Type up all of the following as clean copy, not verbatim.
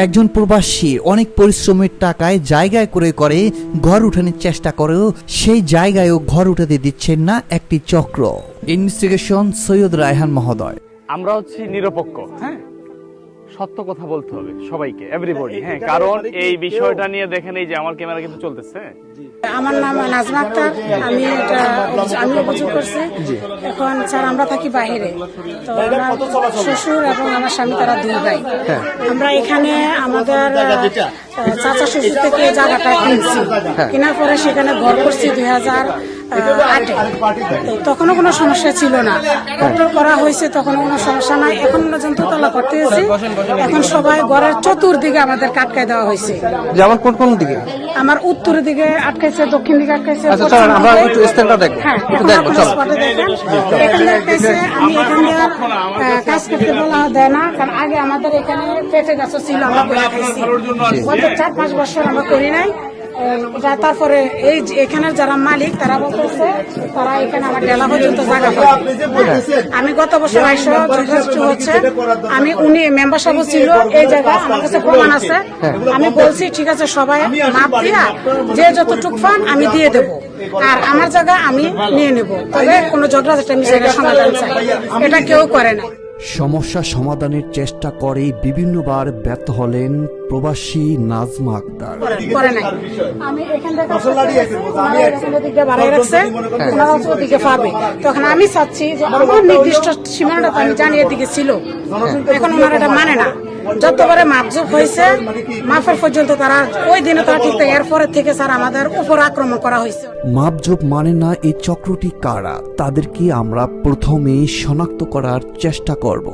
একজন প্রবাসী অনেক পরিশ্রমের টাকায় জায়গায় করে ঘর উঠানোর চেষ্টা করেও সেই জায়গায়ও ঘর উঠাতে দিচ্ছেন না একটি চক্র। ইনভেস্টিগেশন সৈয়দ রায়হান মহোদয়। আমরা হচ্ছি নিরপেক্ষ, হ্যাঁ, সত্য কথা বলতে হবে সবাইকে, এভরিবডি, হ্যাঁ, কারণ এই বিষয়টা নিয়ে দেখেন, এই যে আমার ক্যামেরা কিন্তু চলতেছে। আমার নাম নাজমা আক্তার, আমি অভিযোগ করছি। এখন স্যার আমরা থাকি বাইরে, তো আমার শ্বশুর এবং আমার স্বামী তারা দুই ভাই। আমরা এখানে আমাদের চাচা শ্বশুর থেকে জায়গাটা কিনছি, কেনার পরে সেখানে ঘর করছি 2008-এ। তখনও কোনো সমস্যা ছিল না, কন্ট্রোল করা হয়েছে, তখনও কোনো সমস্যা নাই। এখন পর্যন্ত তলা করতে হয়েছে। এখন সবাই ঘরের চতুর্দিকে আমাদের আটকায় দেওয়া হয়েছে। যেমন কোন কোন দিকে? আমার উত্তরের দিকে আটকাইছে, দক্ষিণ দিকে আটকাইছে। আমরা একটু স্থানটা দেখবো, একটু দেখবো, চলো। এখানে আটকাইছে, আমি এখানে কাজ করতে বলা দেয় না, কারণ আগে আমাদের এখানে পেঁপে গাছও ছিল, আমরা করে খাইছি। গত 4-5 বছর আমরা করি নাই। তারপরে এই এখানের যারা মালিক তারা বলতেছে তারা এখানে আমার ডেলা পর্যন্ত জায়গা পাবে। আমি গত বছর হচ্ছে আমি উনি মেম্বার সাহেব ছিল, এই জায়গা আমার কাছে প্রমাণ আছে। আমি বলছি ঠিক আছে সবাই মাপ দিয়া যে যতটুক পান আমি দিয়ে দেবো, আর আমার জায়গা আমি নিয়ে নেব, তবে কোনো ঝগড়াঝাটি আমি সেটা সমাধান চাই। এটা কেউ করে না। সমস্যা সমাধানের চেষ্টা করে বিভিন্নবার ব্যর্থ হলেন প্রবাসী নাজমা আক্তার। আমি এখান থেকে বাড়াই রাখছে, ওনারা ওদিকে পাবে। তখন আমি চাচ্ছি যে আমার নির্দিষ্ট সীমানাটা আমি জানি এদিকে ছিল, এখন ওনারা এটা মানে না। যতবারে মাপজোপ হয়েছে, মাপের পর্যন্ত তারা ওই দিনে তারা ঠিক থাকে, এরপরে থেকে স্যার আমাদের উপর আক্রমণ করা হয়েছে। মাপজোপ মানে না এই চক্রটি কারা, তাদেরকে আমরা প্রথমে শনাক্ত করার চেষ্টা করব।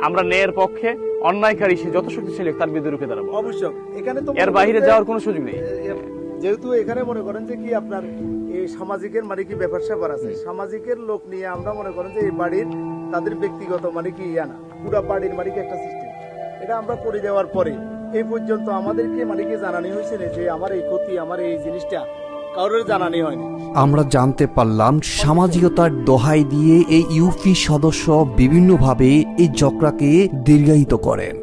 আমরা ন্যায়ের পক্ষে, অন্যায়কারী সে যত শক্তিশালী তার বিরুদ্ধে রুখে দাঁড়াবো। অবশ্যই এখানে তো এর বাইরে যাওয়ার কোনো সুযোগ নেই। যেহেতু এখানে মনে করেন যে কি আপনার এই সামাজিকের মানে কি ব্যাপার স্যাপার আছে, সামাজিকের লোক নিয়ে আমরা মনে করেন যে এই বাড়ির তাদের ব্যক্তিগত মানে কি না, পুরা বাড়ির মানে কি একটা সিস্টেম, এটা আমরা করে দেওয়ার পরে এই পর্যন্ত আমাদেরকে মানে কি জানানি হয়েছে না যে আমার এই ক্ষতি, আমার এই জিনিসটা কারোর জানানি হয়নি। আমরা জানতে পারলাম সামাজিকতার দোহাই দিয়ে এই ইউপি সদস্য বিভিন্নভাবে এই চক্রকে দীর্ঘায়িত করেন।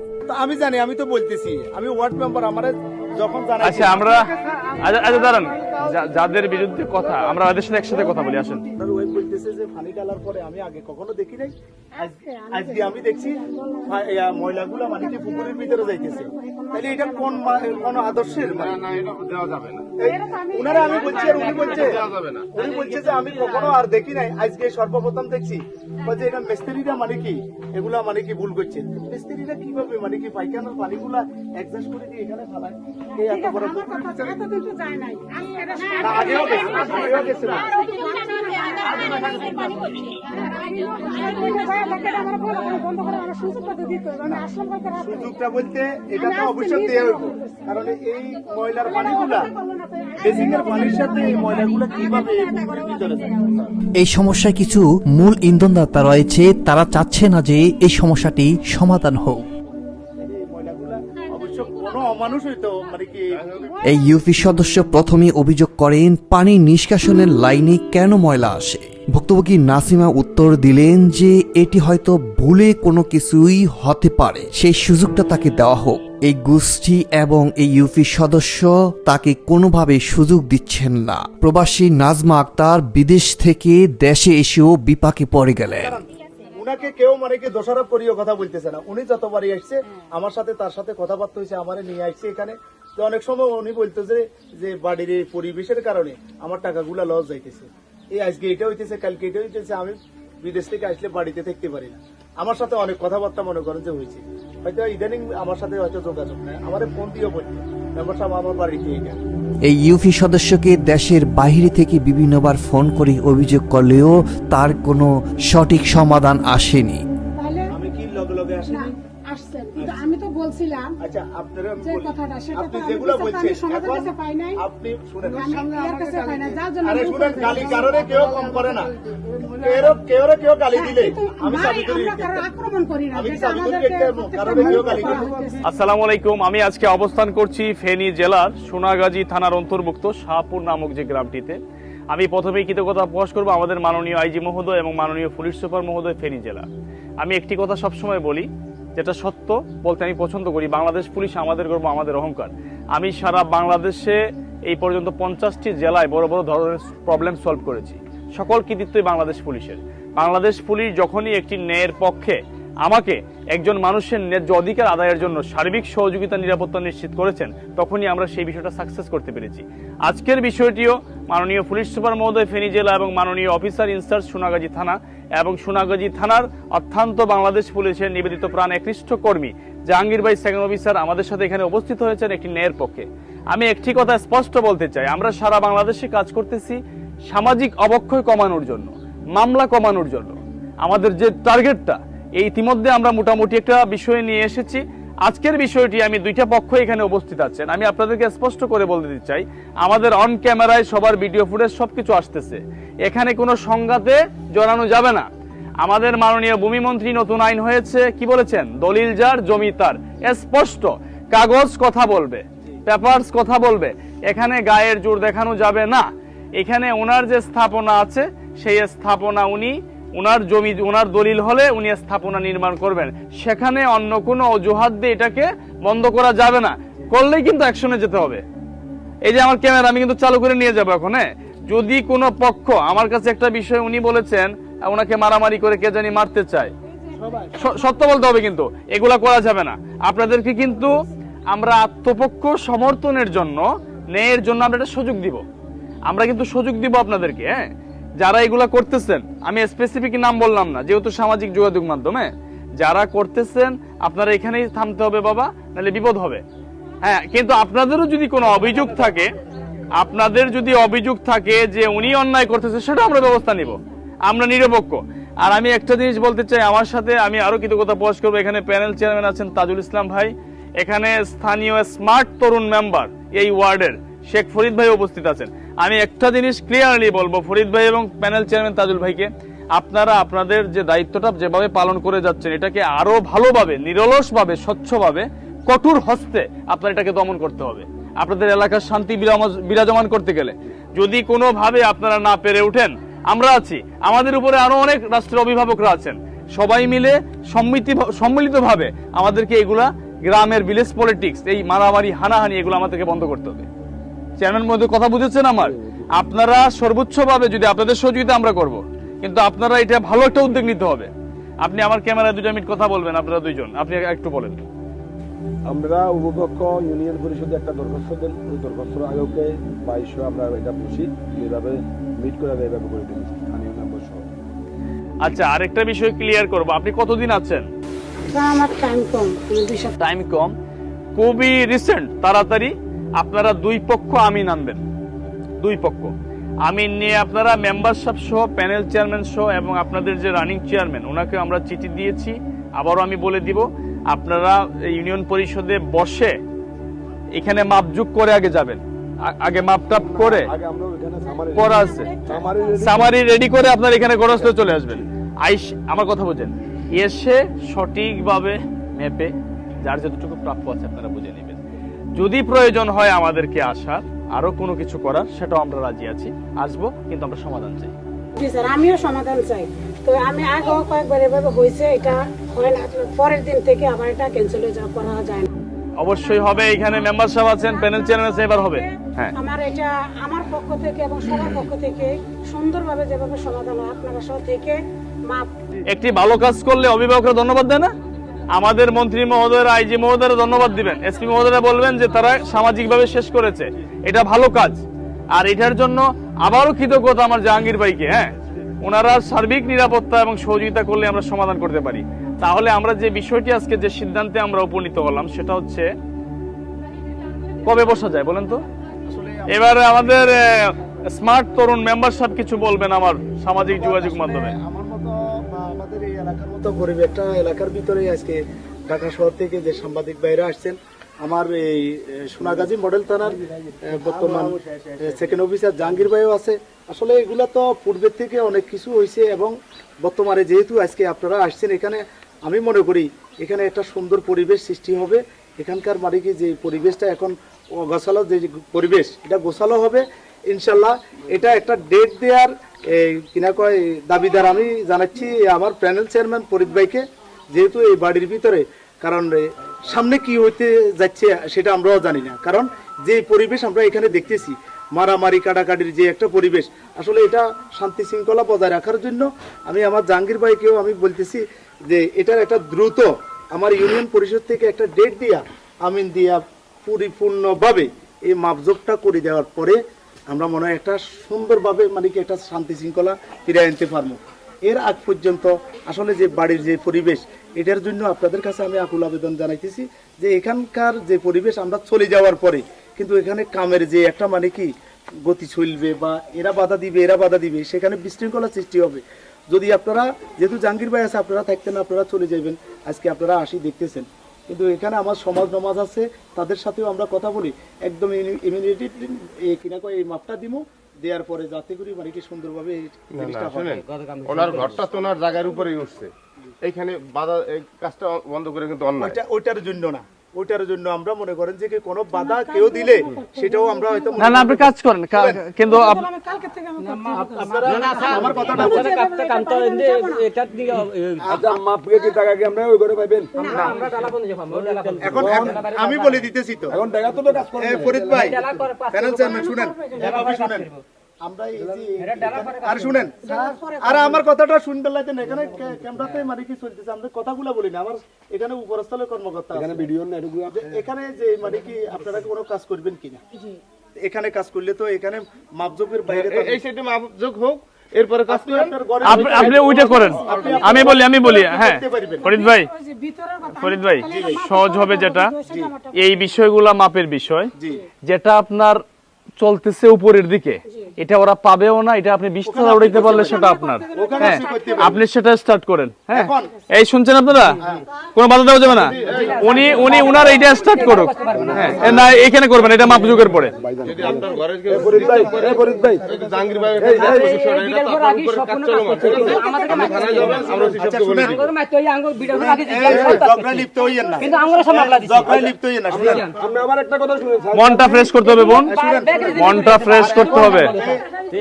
আমি জানি, আমি তো বলতেছি, আমি ওয়ার্ড মেম্বার, আমার যখন জানাই। আচ্ছা আমরা আচ্ছা দাঁড়ান, যাদের বিরুদ্ধে কথা আমরা ওদের সাথে একসাথে কথা বলি, আসেন। ওই বলতেছে যে পানি ঢালার পরে আমি আগে কখনো দেখি নাই, আজকে আমি দেখছি ময়লাগুলা মানে কি পুকুরের ভিতরে যাইতেছে। তাহলে এটা কোন আদর্শের দেওয়া যাবে না। উনারা আমি বলছি আর উনি বলছে যে আমি কখনো আর দেখি নাই, আজকে সর্বপ্রথম দেখছি যে এটা মিস্ত্রিরা মানে কি এগুলা মানে কি ভুল করছে। মিস্ত্রিরা কিভাবে মানে কি পায়খানার পানিগুলা অ্যাডজাস্ট করে দিয়ে এখানে ফেলায়, এই এত বড় আগেও গেছে না। সুযোগটা বলতে এটা তো অবশ্যই দেওয়া হইব, কারণ এই ময়লার পানিগুলা বেসিকের পানির সাথে এই ময়লাগুলা কিভাবে ভিতরে যায়। এই সমস্যায় কিছু মূল ইন্ধনদাতা রয়েছে, তারা চাচ্ছে না যে এই সমস্যাটি সমাধান হোক। এই ইউপি সদস্য প্রথমে অভিযোগ করেন পানি নিষ্কাশনের লাইনে কেন ময়লা আসে। ভুক্তভোগী নাসিমা উত্তর দিলেন যে এটি হয়তো ভুলে কোনো কিছুই হতে পারে, সেই সুযোগটা তাকে দেওয়া হোক। এই গোষ্ঠী এবং এই ইউপি সদস্য তাকে কোনোভাবে সুযোগ দিচ্ছেন না। প্রবাসী নাজমা আক্তার বিদেশ থেকে দেশে এসেও বিপাকে পড়ে গেলেন। উনাকে কেউ মানে কি দোষারোপ করিও কথা বলতেছে না। উনি যতবারই আসছে আমার সাথে, তার সাথে কথাবার্তা হয়েছে, আমারে নিয়ে আসছে এখানে। তো অনেক সময় উনি বলতেছে যে বাড়ির এই পরিবেশের কারণে আমার টাকাগুলা লস যাইতেছে, এই আজকে এটা হইতেছে, কালকে এটা হইতেছে, আমি বিদেশ থেকে আসলে বাড়িতে থাকতে পারি না। আমার সাথে অনেক কথাবার্তা মনে করেন যে হয়েছে, হয়তো ইদানিং আমার সাথে হয়তো যোগাযোগ নেই, আমার ফোন দিয়েও বলছে মেম্বার সাহেব আমার বাড়িতে এখানে। এই ইউপি সদস্যকে দেশের বাইরে থেকে বিভিন্নবার ফোন করে অভিযোগ করলেও তার কোনো সঠিক সমাধান আসেনি। আমি কি লগে আসেনি, আমি তো বলছিলাম আচ্ছা আপনারা যে কথাটা, সেটা আপনি যেগুলো বলছেন এখন আপনি শুনেন, আরে শুনেন, গালি কারণে কেউ কম করে না, কেউ গালি দিলে আমি চাবি ধরে আক্রমণ করি না। কারণে কেউ গালি করে। আসসালামু আলাইকুম, আমি আজকে অবস্থান করছি ফেনী জেলার সোনাগাজী থানার অন্তর্ভুক্ত শাহপুর নামক যে গ্রামটিতে। আমি প্রথমেই কৃতজ্ঞতা প্রকাশ করবো আমাদের মাননীয় আইজি মহোদয় এবং মাননীয় পুলিশ সুপার মহোদয় ফেনী জেলা। আমি একটি কথা সবসময় বলি যেটা সত্য বলতে আমি পছন্দ করি। বাংলাদেশ পুলিশ আমাদের গর্ব, আমাদের অহংকার। আমি সারা বাংলাদেশে এই পর্যন্ত 50টি জেলায় বড় বড় ধরনের প্রবলেম সলভ করেছি। সকল কৃতিত্বই বাংলাদেশ পুলিশের। বাংলাদেশ পুলিশ যখনই একটি ন্যায়ের পক্ষে আমাকে একজন মানুষের ন্যায্য অধিকার আদায়ের জন্য সার্বিক সহযোগিতা নিরাপত্তা নিশ্চিত করেছেন, তখনই আমরা সেই বিষয়টা সাকসেস করতে পেরেছি। আজকের বিষয়টিও মাননীয় পুলিশ সুপার মহোদয় ফেনী জেলা এবং মাননীয় অফিসার ইনচার্জ সোনাগাজী থানা এবং সোনাগাজী থানার অত্যন্ত বাংলাদেশ পুলিশের নিবেদিত প্রাণ একনিষ্ঠ কর্মী জাহাঙ্গীর ভাই সেকেন্ড অফিসার আমাদের সাথে এখানে উপস্থিত হয়েছেন একটি ন্যায়ের পক্ষে। আমি একটি কথা স্পষ্ট বলতে চাই, আমরা সারা বাংলাদেশে কাজ করতেছি সামাজিক অবক্ষয় কমানোর জন্য, মামলা কমানোর জন্য। আমাদের যে টার্গেটটা এই ইতিমধ্যে আমরা মোটামুটি একটা বিষয় নিয়ে এসেছি। আজকের বিষয়টি আমি দুইটা পক্ষ এখানে উপস্থিত আছেন, আমি আপনাদেরকে স্পষ্ট করে বলতে দিতে চাই, আমাদের অন ক্যামেরায় সবার ভিডিও ফুটেজ সবকিছু আসতেছে। এখানে কোনো সংঘাতে জড়ানো যাবে না। আমাদের মাননীয় ভূমিমন্ত্রী নতুন আইন হয়েছে, কি বলেছেন? দলিল যার জমি তার। স্পষ্ট কাগজ কথা বলবে, পেপারস কথা বলবে। এখানে গায়ের জোর দেখানো যাবে না। এখানে ওনার যে স্থাপনা আছে সেই স্থাপনা উনি, ওনার জমি, ওনার দলিল হলে উনি স্থাপনা নির্মাণ করবেন। সেখানে অন্য কোনো অজুহাত দিয়ে এটাকে বন্ধ করা যাবে না। করলেই কিন্তু অ্যাকশনে যেতে হবে। এই যে আমার ক্যামেরা আমি কিন্তু চালু করে নিয়ে যাবো এখন। যদি কোনো পক্ষ আমার কাছে একটা বিষয় উনি বলেছেন ওনাকে মারামারি করে কে জানি মারতে চায়, সত্য বলতে হবে, কিন্তু এগুলা করা যাবে না। আপনাদেরকে কিন্তু আমরা আত্মপক্ষ সমর্থনের জন্য, ন্যায়ের জন্য আমরা একটা সুযোগ দিব। আমরা কিন্তু সুযোগ দিব আপনাদেরকে। যারা এগুলা করতেছেন, আমি স্পেসিফিক নাম বললাম না যেহেতু সামাজিক যোগাযোগ মাধ্যমে, যারা করতেছেন আপনারা এখানেই থামতে হবে বাবা, নাহলে বিপদ হবে। কিন্তু আপনাদেরও যদি কোনো অভিযোগ থাকে, আপনাদের যদি অভিযোগ থাকে যে উনি অন্যায় করতেছে, সেটা আমরা ব্যবস্থা নিব, আমরা নিরপেক্ষ। আর আমি একটা জিনিস বলতে চাই, আমার সাথে আমি আরো কৃতজ্ঞতা প্রকাশ করবো, এখানে প্যানেল চেয়ারম্যান আছেন তাজুল ইসলাম ভাই, এখানে স্থানীয় স্মার্ট তরুণ মেম্বার এই ওয়ার্ডের শেখ ফরিদ ভাই উপস্থিত আছেন। আমি একটা জিনিস ক্লিয়ারলি বলবো ফরিদ ভাই এবং প্যানেল চেয়ারম্যান তাজুল ভাইকে, আপনারা আপনাদের যে দায়িত্বটা যেভাবে পালন করে যাচ্ছেন, এটাকে আরো ভালোভাবে, নিরলসভাবে, স্বচ্ছভাবে, কঠোর হস্তে আপনার এটাকে দমন করতে হবে। আপনাদের এলাকার শান্তি বিরাজমান করতে গেলে যদি কোনোভাবে আপনারা না পেরে উঠেন, আমরা আছি, আমাদের উপরে আরো অনেক রাষ্ট্রের অভিভাবকরা আছেন, সবাই মিলে সম্মিলিতভাবে আমাদেরকে এগুলা গ্রামের ভিলেজ পলিটিক্স, এই মারামারি হানাহানি, এগুলো আমাদেরকে বন্ধ করতে হবে। চেয়ারম্যান মধ্যে কথা বুঝেছেন আমার? আপনারা সর্বোচ্চভাবে যদি আপনাদের সহযোগিতা আমরা করব, কিন্তু আপনারা এটা ভালো একটা উদ্যোগ নিতে হবে। আপনি আমার ক্যামেরায় 2 মিনিট কথা বলবেন, আপনারা দুইজন, আপনি একটু বলেন। আমরা উপপক্ষ ইউনিয়ন পরিষদে একটা দরখাস্ত দেন, ওই দরখাস্তর আয়োগে 2200 আমরা এটা খুশি এইভাবে মিট করে এইভাবে করে দিই স্থানীয় মেম্বার সহ। আচ্ছা, আরেকটা বিষয় ক্লিয়ার করব, আপনি কতদিন আছেন? আমার টাইম কম, টাইম কম, খুবই রিসেন্ট, তাড়াতাড়ি আপনারা 2 পক্ষ আমিন আনবেন। 2 পক্ষ আমিন নিয়ে আপনারা মেম্বারশিপ সহ, প্যানেল চেয়ারম্যান সহ এবং আপনাদের যে রানিং চেয়ারম্যান ওনাকে আমরা চিঠি দিয়েছি। আবারও আমি বলে দিব, আপনারা ইউনিয়ন পরিষদে বসে এখানে মাপযোগ করে আগে যাবেন, আগে মাপটাপ করে করা আছে, সামারি রেডি করে আপনার এখানে গড়স্থলে চলে আসবেন। আমার কথা বোঝেন, এসে সঠিকভাবে মেপে যার যতটুকু প্রাপ্য আছে আপনারা বুঝে নেবেন। যদি প্রয়োজন হয় আমাদেরকে আসার, আরো কোনো কিছু করার, সেটাও আমরা রাজি আছি, আসবো, কিন্তু আমরা সমাধান চাই। জি স্যার, আমিও সমাধান চাই। তো আমি আগেও কয়েকবার এভাবে হয়েছে, এটা হয় না, পরের দিন থেকে আবার এটা ক্যান্সেল হয়ে যাওয়া, করা যায় না। অবশ্যই হবে, এখানে মেম্বারশিপ আছেন, প্যানেল চেয়ারম্যান আছে, এবার হবে। হ্যাঁ, আমার এটা আমার পক্ষ থেকে এবং সবার পক্ষ থেকে সুন্দরভাবে যেভাবে সমাধান হয় আপনারা সহ থেকে মাপ। একটি ভালো কাজ করলে অভিভাবকরা ধন্যবাদ দেয় না? আমাদের মন্ত্রী মহোদয়ের, আইজি মহোদয়ের ধন্যবাদ দিবেন, এসপি মহোদয়রা বলবেন যে তারা সামাজিকভাবে শেষ করেছে, এটা ভালো কাজ। আর এটার জন্য আবারও কৃতজ্ঞতা আমার জাহাঙ্গীর ভাইকে। ওনারা সার্বিক নিরাপত্তা এবং সহযোগিতা করলে আমরা সমাধান করতে পারি। তাহলে আমরা যে বিষয়টি আজকে যে সিদ্ধান্তে আমরা উপনীত হলাম, সেটা হচ্ছে কবে বসা যায় বলেন তো? এবারে আমাদের স্মার্ট তরুণ মেম্বারশিপ কিছু বলবেন আমার সামাজিক যোগাযোগ মাধ্যমে। আমার মতো আমাদের এই এলাকার মতো গরিব একটা এলাকার ভিতরে আজকে ঢাকা শহর থেকে যে সাংবাদিক ভাইরা আসছেন, আমার এই সোনাগাজী মডেল থানার বর্তমান সেকেন্ড অফিসার জাহাঙ্গীর ভাইও আছে। আসলে এগুলা তো পূর্বের থেকে অনেক কিছু হয়েছে এবং বর্তমানে যেহেতু আজকে আপনারা আসছেন এখানে, আমি মনে করি এখানে একটা সুন্দর পরিবেশ সৃষ্টি হবে। এখানকার মানে কি যে পরিবেশটা এখন গোছালো, যে পরিবেশ এটা গোছালো হবে ইনশাল্লাহ। এটা একটা ডেট দেওয়ার কিনা কয় দাবিদার আমি জানাচ্ছি আমার প্যানেল চেয়ারম্যান ফরিদ ভাইকে, যেহেতু এই বাড়ির ভিতরে কারণ সামনে কি হইতে যাচ্ছে সেটা আমরাও জানি না। কারণ যে পরিবেশ আমরা এখানে দেখতেছি, মারামারি কাটাকাটির যে একটা পরিবেশ, আসলে এটা শান্তি শৃঙ্খলা বজায় রাখার জন্য আমি আমার জাহাঙ্গীর ভাইকেও আমি বলতেছি যে এটার একটা দ্রুত আমার ইউনিয়ন পরিষদ থেকে একটা ডেট দিয়া আমিন দিয়া পরিপূর্ণভাবে এই মাপজোগটা করে দেওয়ার পরে আমরা মনে হয় একটা সুন্দরভাবে মানে কি একটা শান্তি শৃঙ্খলা ফিরে আনতে পারবো। এর আগ পর্যন্ত আসলে যে বাড়ির যে পরিবেশ, এটার জন্য আপনাদের কাছে আমি আকুল আবেদন জানাইতেছি যে এখানকার যে পরিবেশ আমরা চলে যাওয়ার পরে কিন্তু এখানে কামের যে একটা মানে কি গতি চলবে বা এরা বাধা দিবে সেখানে বিশৃঙ্খলা সৃষ্টি হবে। যদি আপনারা যেহেতু জাহাঙ্গীর ভাই আছে, আপনারা থাকতেন, আপনারা চলে যাবেন, আজকে আপনারা আসি দেখতেছেন, কিন্তু এখানে আমার সমাজ আছে, তাদের সাথেও আমরা কথা বলি, একদম ইমিডিয়েটলি এই মাপটা দিব, দেওয়ার পরে যাতে করে মানে কি সুন্দরভাবে এই জিনিসটা হয়। ওনার ঘরটা তো ওনার জায়গার উপরেই উঠছে, এইখানে বাধা এই কাজটা বন্ধ করে কিন্তু অন্যায়। ওইটার জন্য না, ওইটার জন্য আমরা মনে করেন যে কি কোনো বাধা কেউ দিলে সেটাও আমরা হয়তো না না আপনি কাজ করেন কিন্তু আমি কালকে থেকে আমি আমার কথাটা আচ্ছা মাপকে কি টাকা কি আমরা ওই করে পাইবেন? এখন আমি বলে দিতেছি তো, এখন টাকা তো কাজ করে ফরিদ ভাই প্যানেল চেয়ারম্যান শুনেন, এভাবে শুনেন, আমরা এই যে আর শুনেন, আর আমার কথাটা শুনতে লাগতেন, এখানে ক্যামেরাতে মানে কি চলতেছে, আমরা কথাগুলো বলি না, আমার এখানে উপরস্থলের কর্মকর্তা এখানে ভিডিও না এটুকু এখানে যে মানে কি আপনারা কোনো কাজ করবেন কিনা, এখানে কাজ করলে তো এখানে মাপজোকের বাইরে তো এই সাইডে মাপযোগ হোক, এরপরে কাজ করেন। আপনার ঘরে আপনি ওইটা করেন, আমি বলি হ্যাঁ ফরিদ ভাই সহজ হবে যেটা, এই বিষয়গুলা মাপের বিষয়, যেটা আপনার চলতেছে উপরের দিকে, এটা ওরা পাবেও না, এটা আপনি 20 উড়াইতে পারলে সেটা আপনার, হ্যাঁ আপনি সেটা স্টার্ট করেন। হ্যাঁ এই শুনছেন আপনারা, কোনো বাধা দেওয়া যাবে না, উনি উনার এইটা স্টার্ট করুক, হ্যাঁ না এখানে করবেন, এটা মাপযুগের পরে। যদি আপনার ঘরে ফরিদ ভাই জাহাঙ্গীর ভাই এটা তো আপনার উপরে কাজ চলমান, ঠিক আছে? আপনি থানায় যাবেন, আমরা হিসাব করে দিই। ঝগড়া লিপ্ত হইয়েন না, ঝগড়ায় লিপ্ত হইয়েন না, শুনেন আপনি আমার একটা কথা শুনেন স্যার, মনটা ফ্রেশ করতে হবে বোন, মনটা ফ্রেশ করতে হবে। এই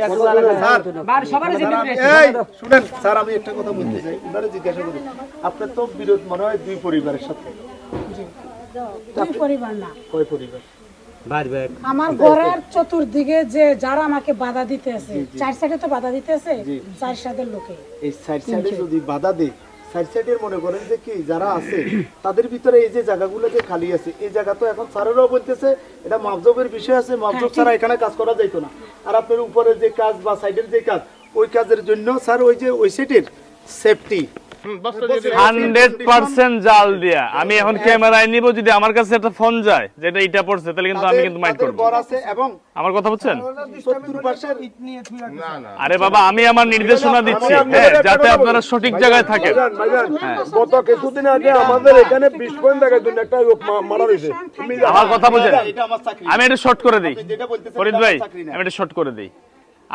শুনেন স্যার, আমি একটা কথা বলতে চাই, ওনারা জিজ্ঞাসা করি, আপনার তো বিরোধ মনে হয় দুই পরিবারের সাথে, দুই পরিবার না, কয় পরিবার? আমার ঘরের চতুর্দিকে যে যারা আমাকে বাধা দিতেছে, চার সাইডে তো বাধা দিতেছে, চার সাইডের লোকে এই সাইড সাইডে যদি বাধা দেয়, সাইড সাইডের মনে করেন যে কি যারা আছে তাদের ভিতরে এই যে জায়গাগুলো যে খালি আছে, এই জায়গা তো এখন স্যারেরাও বলতেছে এটা মাপজোবের বিষয় আছে, মাপজোব ছাড়া এখানে কাজ করা যাইতো না। আর আপনার উপরে যে কাজ বা সাইডের যে কাজ, ওই কাজের জন্য স্যার ওই যে ওই সাইডের সেফটি 100% জাল দিয়া আমি এখন ক্যামেরায় নিব, যদি আমার কাছে একটা ফোন যায় যেটা ইটা পড়ছে, তাহলে কিন্তু আমি কিন্তু মাইন্ড করব। ঘর আছে এবং আমার কথা বুঝছেন? 70% না না আরে বাবা আমি আমার নির্দেশনা দিচ্ছি, হ্যাঁ যাতে আপনারা সঠিক জায়গায় থাকেন। গত কিছুদিন আগে আমাদের এখানে 20 পয়েন্ট টাকার জন্য একটা লোক মারা হয়েছে। আমার কথা বুঝেন, এটা আমার চাকরি। আমি এটা শর্ট করে দিই যেটা বলতেছেন ফরিদ এটা ভাই, আমার চাকরি না। আমি এটা শর্ট করে দিই।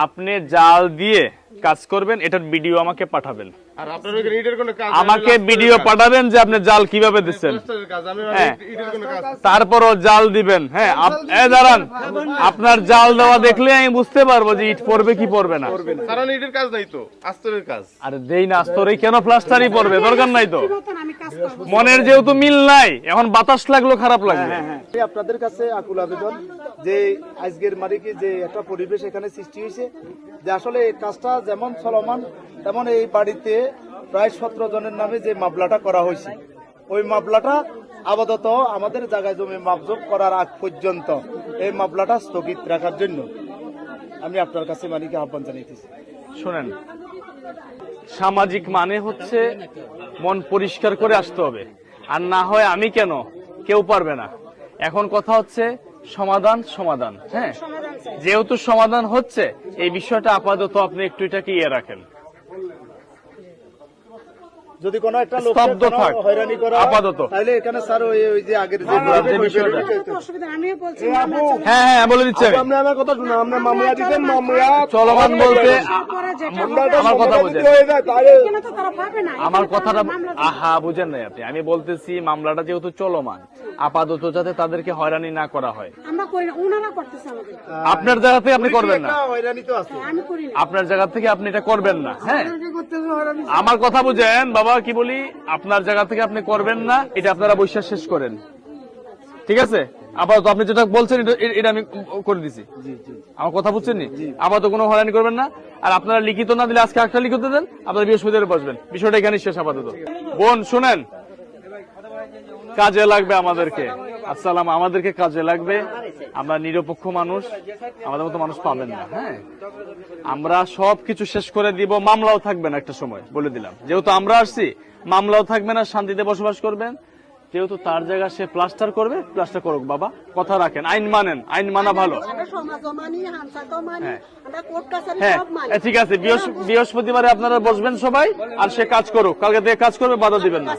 আপনি জাল দিয়ে কাজ করবেন, এটার ভিডিও আমাকে পাঠাবেন, আর আপনার ওইখানে ইটের কোনো কাজ আমাকে ভিডিও পাঠাবেন যে আপনি জাল কিভাবে দিচ্ছেন, প্লাস্টারের কাজ, আমি হ্যাঁ। ইটের কোনো কাজ তারপরও জাল দিবেন, হ্যাঁ দাঁড়ান, আপনার জাল দেওয়া দেখলে আমি বুঝতে পারবো যে ইট পড়বে কি পড়বে না। কারণ ইটের কাজ নাই তো, আস্তরের কাজ। আরে দেই না আস্তরে, কেন প্লাস্টারই পড়বে, দরকার নাই তো, মতন আমি কাজ করবো। মনের যেহেতু মিল নাই, এখন বাতাস লাগলো খারাপ লাগবে। আমি আপনাদের কাছে আকুল আবেদন যে আজকের মানে কি যে একটা পরিবেশ এখানে সৃষ্টি হয়েছে, যে আসলে এই কাজটা যেমন চলমান তেমন এই বাড়িতে প্রায় 17 জনের নামে যে মামলাটা করা হয়েছে, ওই মামলাটা আপাতত আমাদের জায়গায় জমি মাপজোব করার আগ পর্যন্ত এই মামলাটা স্থগিত রাখার জন্য আমি আপনার কাছে মানে কি আহ্বান জানাইতেছি। শোনেন, সামাজিক মানে হচ্ছে মন পরিষ্কার করে আসতে হবে, আর না হয় আমি কেন, কেউ পারবে না। এখন কথা হচ্ছে সমাধান, হ্যাঁ যেহেতু সমাধান হচ্ছে, এই বিষয়টা আপাতত আপনি একটু এটাকে ইয়ে রাখেন, যদি কোনো একটা স্তব্ধ থাক হয়রানি করা হয়, আপাতত। তাহলে এখানে স্যার ওই যে আগের যে বিষয়টা। অসুবিধা আমিও বলছি হ্যাঁ বলে দিচ্ছি আমি। আপনি আমার কথা শুনুন, আমরা মামলা দিতেন, মামলা চলমান বলতে আমার কথা বুঝেন, হয়ে যায় তাহলে তো তারা পাবে না, আমার কথাটা আহা বুঝেন নাই আপনি। আমি বলতেছি মামলাটা যেহেতু চলমান, আপাতত যাতে তাদেরকে হয়রানি না করা হয়, আমরা করি না, ওনারা করতেছে আমাদের। আপনার জায়গা থেকে আপনি করবেন না, একটা হয়রানি তো আছে। আমি করি না। আপনার জায়গা থেকে আপনি এটা করবেন না। হ্যাঁ, আমার কথা বুঝেন বাবা, কি বলি, আপনার জায়গা থেকে আপনি করবেন না, এটা আপনারা বৈশাখ শেষ করেন, ঠিক আছে? আপাতত আপনি যেটা বলছেন এটা আমি করে দিছি। আমার কথা বুঝছেন নি? আপাতত কোনো হয়রানি করবেন না। আর আপনারা লিখিত না দিলে আজকে একটা লিখিত দেন, আপনারা বৃহস্পতিবার বসবেন। বিষয়টা এখানে শেষ আপাতত। বোন শুনেন, কাজে লাগবে আমাদেরকে। আসসালাম, আমাদেরকে কাজে লাগবে। আমরা নিরপেক্ষ মানুষ, আমাদের মতো মানুষ পাবেন না। হ্যাঁ, আমরা সবকিছু শেষ করে দিব, মামলাও থাকবে না একটা সময়, বলে দিলাম। যেহেতু আমরা আসছি, মামলাও থাকবে না, শান্তিতে বসবাস করবেন। যেহেতু তার জায়গা সে প্লাস্টার করবে, প্লাস্টার করুক বাবা, কথা রাখেন, আইন মানেন, আইন মানা ভালো। হ্যাঁ, ঠিক আছে, বৃহস্পতিবারে আপনারা বসবেন সবাই, আর সে কাজ করুক, কালকে থেকে কাজ করবে, বাধা দিবেন না।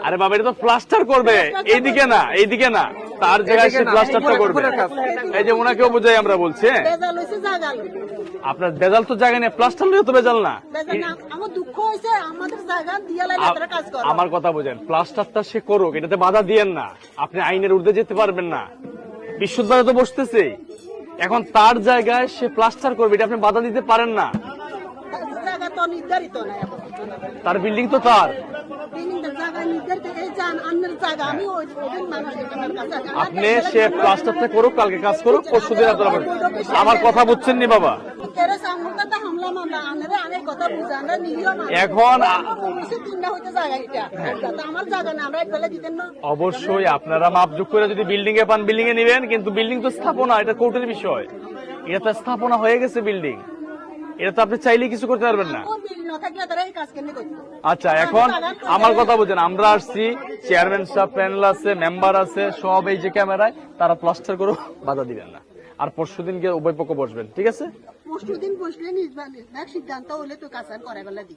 আরে বাবা, এটা তো প্লাস্টার করবে, এইদিকে না, এইদিকে না, তার জায়গায় সে প্লাস্টারটা করবে। এই যে ওনাকেও বুঝাই আমরা বলছি। আপনার বেজাল তো জায়গা নেই, প্লাস্টার তো বেজাল না। আমার কথা বোঝেন, প্লাস্টারটা সে করুক, এটাতে বাধা দিয়েন না। আপনি আইনের ঊর্ধ্বে যেতে পারবেন না। বিশ্ববিদ্যালয়ে তো বসতেছে, এখন তার জায়গায় সে প্লাস্টার করবে, এটা আপনি বাধা দিতে পারেন না। তার বিল্ডিং তো তার। আপনি সে প্লাস্টারটা করুক, কালকে কাজ করুক, পরশুদিন আপনারা করুন। আমার কথা বুঝছেন নি বাবা? এখন অবশ্যই আপনারা মাপযোগ করে যদি বিল্ডিং এ পান, বিল্ডিং এ নিবেন, কিন্তু বিল্ডিং তো স্থাপনা, এটা কোর্টের বিষয়। এটা তো স্থাপনা হয়ে গেছে বিল্ডিং, এটা তো আপনি চাইলেই কিছু করতে পারবেন না। আচ্ছা, এখন আমার কথা বুঝেন, আমরা আসছি, চেয়ারম্যান সাহেব, প্যানেল আছে, মেম্বার আছে, সব এই যে ক্যামেরায়, তারা প্লাস্টার করে বাধা দিবেন না। আর পরশুদিন গিয়ে উভয় পক্ষ বসবেন, ঠিক আছে? পরশুদিন বসলে সিদ্ধান্ত হলে তো কাজ করাই বেলা দিই।